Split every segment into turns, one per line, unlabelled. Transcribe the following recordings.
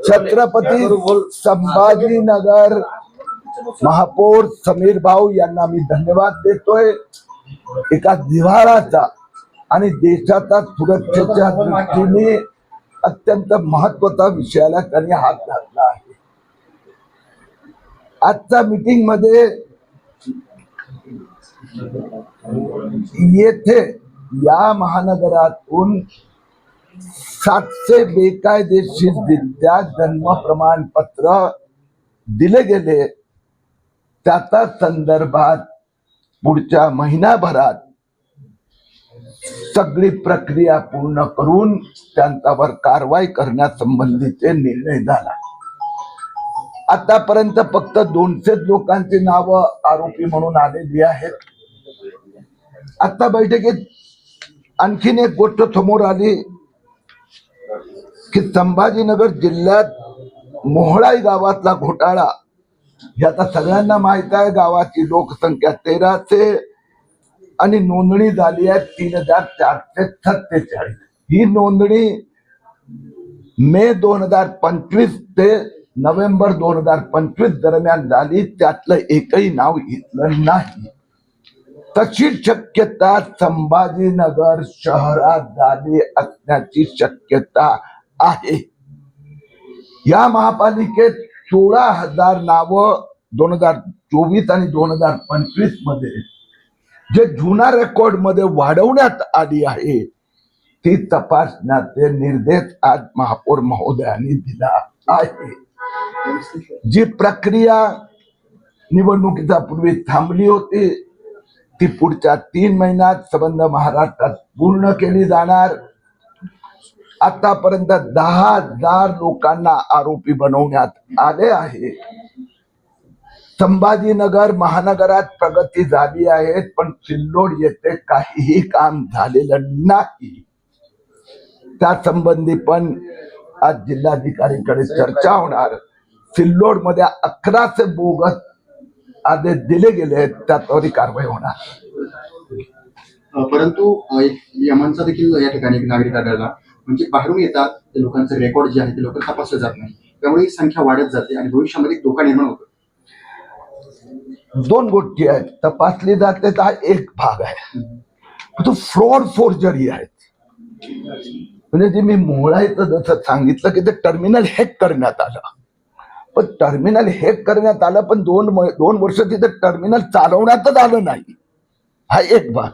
छत्रपती संभाजीनगर महापौर समीर भाऊ यांना मी धन्यवाद देतोय। एका जिव्हाळाचा आणि देशाच्या सुरक्षेच्या दृष्टीने अत्यंत महत्वाचा विषयाला त्यांनी हात घातला आहे। आजच्या मीटिंग मध्ये येथे या महानगरातून 700 बेकायदेशीररित्या जन्म प्रमाणपत्र दिले गेले, त्याच्या संदर्भात पुढच्या महिनाभरात सगळी प्रक्रिया पूर्ण करून त्यांच्यावर कारवाई करण्यासंबंधीचे निर्णय झाला। आतापर्यंत फक्त 200 लोकांची नावं आरोपी म्हणून आलेली आहेत। आता बैठकीत आणखीन एक गोष्ट समोर आली की संभाजीनगर जिल्ह्यात मोहळाई गावातला घोटाळा, याचा सगळ्यांना माहित आहे। गावाची लोकसंख्या 1300 आणि नोंदणी झाली आहे 3447। ही नोंदणी मे 2025 ते नोव्हेंबर 2025 दरम्यान झाली, त्यातलं एकही नाव घेतलं नाही। तशी शक्यता संभाजीनगर शहरात झाली असण्याची शक्यता आहे। या महापालिकेत 16,000 नावं 2024 आणि 2025 मध्ये जे जुना रेकॉर्ड मध्ये वाढवण्यात आली आहे, ती तपासण्याचे निर्देश आज महापौर महोदयांनी दिला आहे। जी प्रक्रिया निवडणुकीच्या पूर्वी थांबली होती, ती पुढच्या 3 महिन्यात संबंध महाराष्ट्रात पूर्ण केली जाणार। आतापर्यंत 10,000 लोकांना आरोपी बनवण्यात आले आहे। संभाजीनगर महानगरात प्रगती झाली आहे, पण सिल्लोड येथे काहीही काम झालेलं नाही। त्या संबंधी पण आज जिल्हाधिकारीकडे चर्चा होणार। सिल्लोड मध्ये 1100 बोगस आदेश दिले गेले, त्यावरही कारवाई होणार।
परंतु यमांचा देखील या ठिकाणी एक नागरिक आढळला, म्हणजे बाहेरून येतात ते लोकांचं रेकॉर्ड जे आहे ते लोक तपासलं जात नाही, त्यामुळे ही संख्या वाढत जाते आणि भविष्यामध्ये धोका निर्माण होतो।
2 गोष्टी आहेत, तपासली जाते हा एक भाग आहे, तो फ्रॉड फोर्जरी आहे। म्हणजे जे मी मोहळाईचं जसं सांगितलं की ते टर्मिनल हॅक करण्यात आलं, पण टर्मिनल हॅक करण्यात आलं पण 2 वर्ष तिथे टर्मिनल चालवण्यातच आलं नाही, हा एक भाग।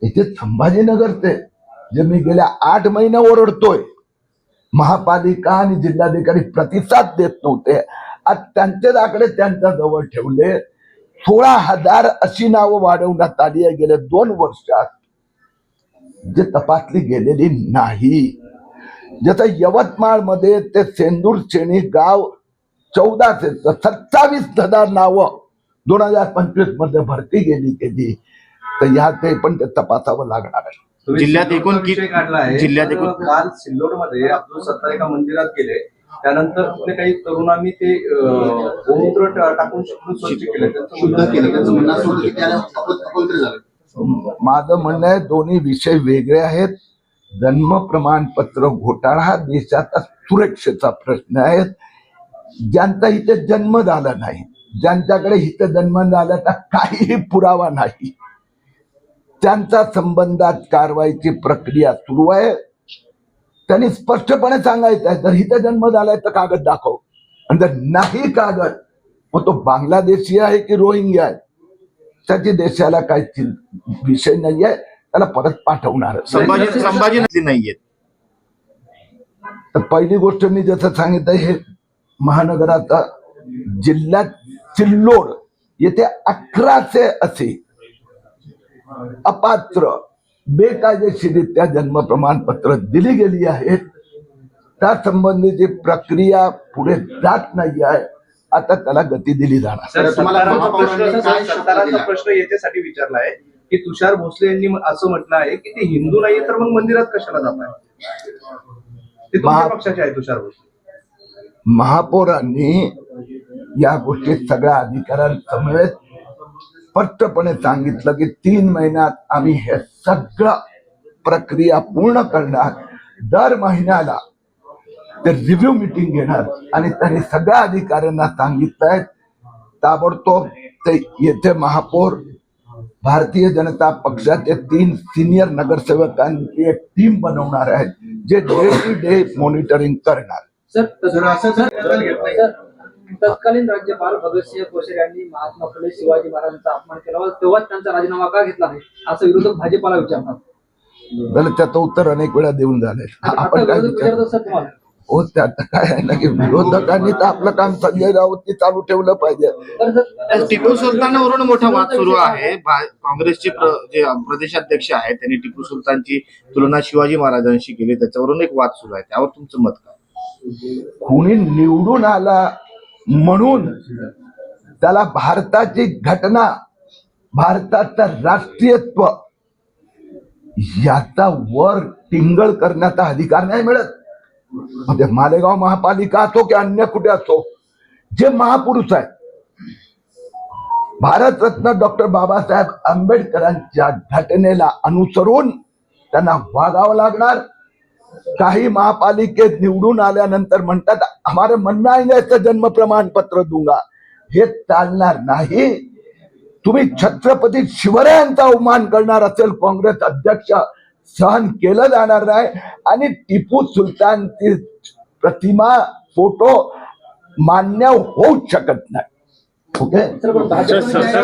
इथे संभाजीनगरचे जे मी गेल्या 8 महिने ओरडतोय, महापालिका आणि जिल्हाधिकारी प्रतिसाद देत नव्हते, आज त्यांचे आकडे त्यांच्या जवळ ठेवले। 16,000 अशी नावं वाढवण्यात आली आहे गेल्या 2 वर्षात, जे तपासली गेलेली नाही। जसं यवतमाळ मध्ये ते सेंदूर शेणी गाव 1400 27,000 नावं 2025 मध्ये भरती गेली, तर ह्या ते पण ते तपासावं लागणार आहे।
जिल्ह्यात एकूण काढला आहे।
जिल्ह्यात एकूण काल सिल्लोड मध्ये अब्दुल सत्तार एका मंदिरात गेले, त्यानंतर काही तरुणांनी ते गोमूत्र टाकून स्वच्छ केलं,
शुद्ध केलं, त्यांचं म्हणणं असं होतं की त्याला अपवित्र झालं।
माझं म्हणणं आहे दोन्ही विषय वेगळे आहेत। जन्म प्रमाणपत्र घोटाळा हा देशाचा सुरक्षेचा प्रश्न आहे। ज्यांचा इथे जन्म झाला नाही, ज्यांच्याकडे इथे जन्म झाल्याचा काहीही पुरावा नाही, त्यांच्या संबंधात कारवाईची प्रक्रिया सुरू आहे। त्यांनी स्पष्टपणे सांगायचं आहे, जर इथे जन्म झालाय तर कागद दाखव, आणि जर नाही कागद, मग तो बांगलादेशी आहे की रोहिंग्या आहे, त्याची देशाला काही विषय नाहीये, त्याला परत पाठवणार।
संभाजी नाहीये।
तर पहिली गोष्ट मी जसं सांगितलं, हे महानगराचा जिल्ह्यात सिल्लोड येथे 1100 असे अपात्र बेकायदेशीररित्या जन्म प्रमाणपत्र दिली गेली आहेत। त्या संबंधीची प्रक्रिया पुढे जात नाही आहे, आता त्याला गती दिली जाणार।
सरकाराचा प्रश्न याच्यासाठी विचारला आहे की तुषार भोसले यांनी असं म्हटलं आहे की ते हिंदू नाहीये, तर मग मंदिरात कशाला जात आहे? ते तुमच्या पक्षाचे आहे तुषार भोसले।
महापौरांनी या गोष्टीत सगळ्या अधिकाऱ्यांसमवेत स्पष्टपणे सांगितलं की 3 महिन्यात आम्ही हे सगळं प्रक्रिया पूर्ण करणार. दर महिन्याला ते रिव्ह्यू मीटिंग घेणार आणि त्यांनी सगळ्या अधिकाऱ्यांना सांगितलंय ताबडतोब ते येथे महापौर भारतीय जनता पक्षाचे 3 सिनियर नगरसेवकांची एक टीम बनवणार आहेत जे डे टू डे मॉनिटरिंग करणार.
तत्कालीन राज्यपाल भगतसिंह कोश्यारी यांनी महात्मा फुले शिवाजी महाराजांचा अपमान केला होता तेव्हा त्यांचा राजीनामा का घेतला नाही असं विरोधक भाजपाला विचारतात.
तर त्याचं उत्तर अनेक वेळा देऊन झालंय.
आता
आपण काय
विरोधक विचारतात सर तुम्हाला
हो त्यात काय आहे ना की विरोधकांनी तर आपलं काम संजय राऊतनी चालू ठेवलं पाहिजे.
तर सर
टिपू सुलतानावरून मोठा वाद सुरू आहे. काँग्रेसचे जे प्रदेशाध्यक्ष आहेत त्यांनी टिपू सुलतानची तुलना शिवाजी महाराजांशी केली, त्याच्यावरून एक वाद सुरू आहे. त्यावर तुमचं मत काय?
कोणी निवडून आला म्हणून त्याला भारताची घटना, भारताचं राष्ट्रीयत्व याचा वर टिंगल करण्याचा अधिकार नाही मिळत. म्हणजे मालेगाव महापालिका असो की अन्य कुठे असो, जे महापुरुष आहेत, भारतरत्न डॉक्टर बाबासाहेब आंबेडकरांच्या घटनेला अनुसरून त्यांना वागावं लागणार. काही महापालिकेत निवडून आल्यानंतर म्हणतात हमारे मन आएंगे तो जन्म प्रमाण पत्र दूंगा. हे चालणार नाही. तुम्ही छत्रपती शिवरायांचा अवमान करणार असेल काँग्रेस अध्यक्ष, सहन केलं जाणार नाही. आणि टिपू सुलतानची प्रतिमा, फोटो मान्य होऊ शकत नाही. ओके.
सर, पण भाजपने